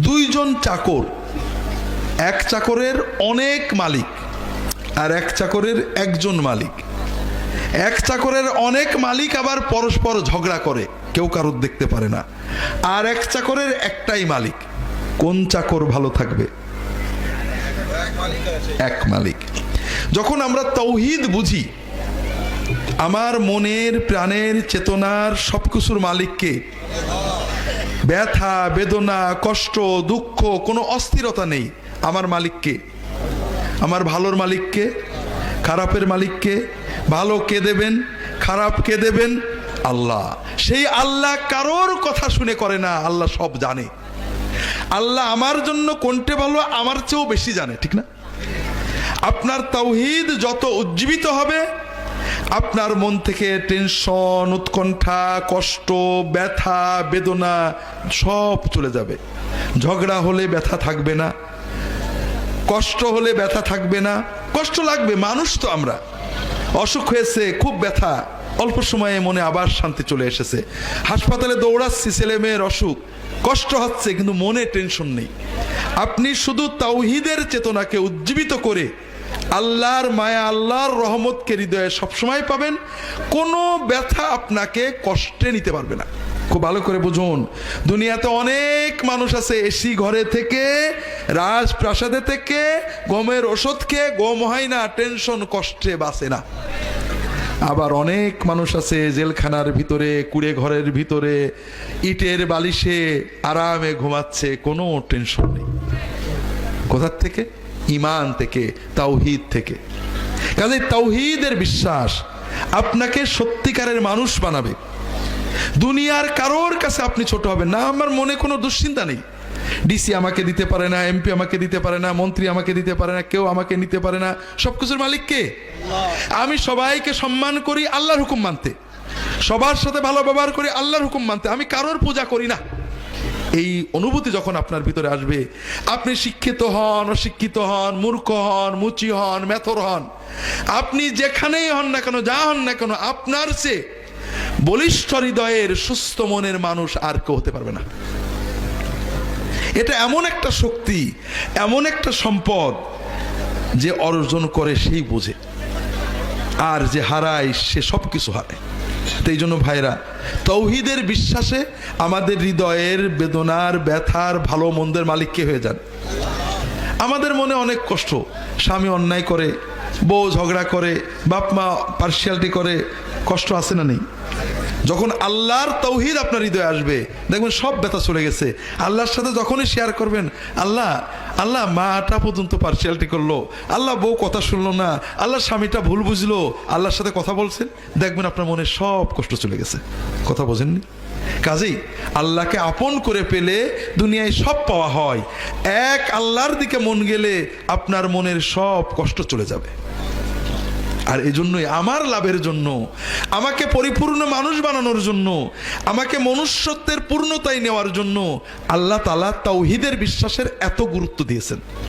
দুইজন চাকর, এক চাকরের অনেক মালিক আর এক চাকরের একজন মালিক। এক চাকরের অনেক মালিক আবার পরস্পর ঝগড়া করে, কেউ কারোর দেখতে পারে না। আর এক চাকরের একটাই মালিক। কোন চাকর ভালো থাকবে? এক মালিক। যখন আমরা তাওহীদ বুঝি, আমার মনের প্রাণের চেতনার সবকিছুর মালিককে, ব্যথা বেদনা কষ্ট দুঃখ কোনো অস্থিরতা নেই, আমার মালিককে, আমার ভালোর মালিককে, খারাপের মালিককে, ভালো কে দেবেন খারাপ কে দেবেন? আল্লাহ। সেই আল্লাহ কারোর কথা শুনে করে না, আল্লাহ সব জানে। আল্লাহ আমার জন্য কোনটা ভালো আমার চেয়েও বেশি জানে, ঠিক না? আপনার তাওহীদ যত উজ্জীবিত হবে, আপনার মন থেকে টেনশন উৎকণ্ঠা কষ্ট ব্যথা বেদনা সব চলে যাবে। ঝগড়া হলে ব্যথা থাকবে না, কষ্ট হলে ব্যথা থাকবে না। কষ্ট লাগবে, মানুষ তো আমরা। অসুখ হয়েছে, খুব ব্যথা, অল্প সময়ে মনে আবার শান্তি চলে এসেছে। হাসপাতালে দৌড়াচ্ছি, ছেলে মেয়ের অসুখ, কষ্ট হচ্ছে, কিন্তু মনে টেনশন নেই। আপনি শুধু তাওহীদের চেতনাকে উজ্জীবিত করে আল্লাহর মায়া আল্লাহর রহমতকে হৃদয়ে সবসময় পাবেন। কোনো ব্যথা আপনাকে কষ্টে নিতে পারবে না। খুব ভালো করে বুঝুন, দুনিয়াতে অনেক মানুষ আছে এসি ঘরে থেকে, রাজপ্রাসাদে থেকে, গমের ওষুধ খেয়ে গম হয় না, টেনশন কষ্টে বাঁচে না। আবার অনেক মানুষ আছে জেলখানার ভিতরে, কুড়ে ঘরের ভিতরে, ইটের বালিশে আরামে ঘুমাচ্ছে, কোনো টেনশন নেই। কোথা থেকে? ঈমান থেকে, তাওহীদ থেকে। কাজে তাওহীদের বিশ্বাস আপনাকে সত্যিকারের মানুষ বানাবে। দুনিয়ার কারোর কাছে আপনি ছোট হবেন না। আমার মনে কোনো দুশ্চিন্তা নেই, ডিসি আমাকে দিতে পারে না, এমপি আমাকে দিতে পারে না, মন্ত্রী আমাকে দিতে পারে না, কেউ আমাকে নিতে পারে না। সবকিছুর মালিক কে? আমি সবাইকে সম্মান করি আল্লাহর হুকুম মানতে, সবার সাথে ভালো ব্যবহার করি আল্লাহর হুকুম মানতে, আমি কারোর পূজা করি না। এই অনুভূতি যখন আপনার ভিতরে আসবে, আপনি শিক্ষিত হন অশিক্ষিত হন, মূর্খ হন মুচি হন মেথর হন, আপনি যেখানেই হন না কেন, যা হন না কেন, আপনার চেয়ে বলিষ্ঠ হৃদয়ের সুস্থ মনের মানুষ আর কেউ হতে পারবে না। এটা এমন একটা শক্তি, এমন একটা সম্পদ, যে অর্জন করে সেই বোঝে, আর যে হারায় সে সব কিছু হারায়। তো এই জন্য ভাইরা, তাওহীদের বিশ্বাসে আমাদের হৃদয়ের বেদনার ব্যথার ভালো মন্দের মালিক কে হয়ে যান। আমাদের মনে অনেক কষ্ট, স্বামী অন্যায় করে, বউ ঝগড়া করে, বাপ মা পার্সিয়ালিটি করে, কষ্ট আছে না নেই? যখন আল্লাহর তাওহীদ আপনার হৃদয়ে আসবে, দেখবেন সব ব্যথা চলে গেছে। আল্লাহর সাথে যখনই শেয়ার করবেন, আল্লাহ আল্লাহ মাটা পর্যন্ত পার্সিয়ালিটি করলো, আল্লাহ বউ কথা শুনলো না, আল্লাহ স্বামীটা ভুল বুঝলো, আল্লাহর সাথে কথা বলছেন, দেখবেন আপনার মনে সব কষ্ট চলে গেছে। কথা বোঝেননি? কাজেই আল্লাহকে আপন করে পেলে দুনিয়ায় সব পাওয়া হয়। এক আল্লাহর দিকে মন গেলে আপনার মনের সব কষ্ট চলে যাবে। আর এই জন্যই আমার লাভের জন্য, আমাকে পরিপূর্ণ মানুষ বানানোর জন্য, আমাকে মনুষ্যত্বের পূর্ণতায় নেওয়ার জন্য আল্লাহ তাআলা তাওহীদের বিশ্বাসের এত গুরুত্ব দিয়েছেন।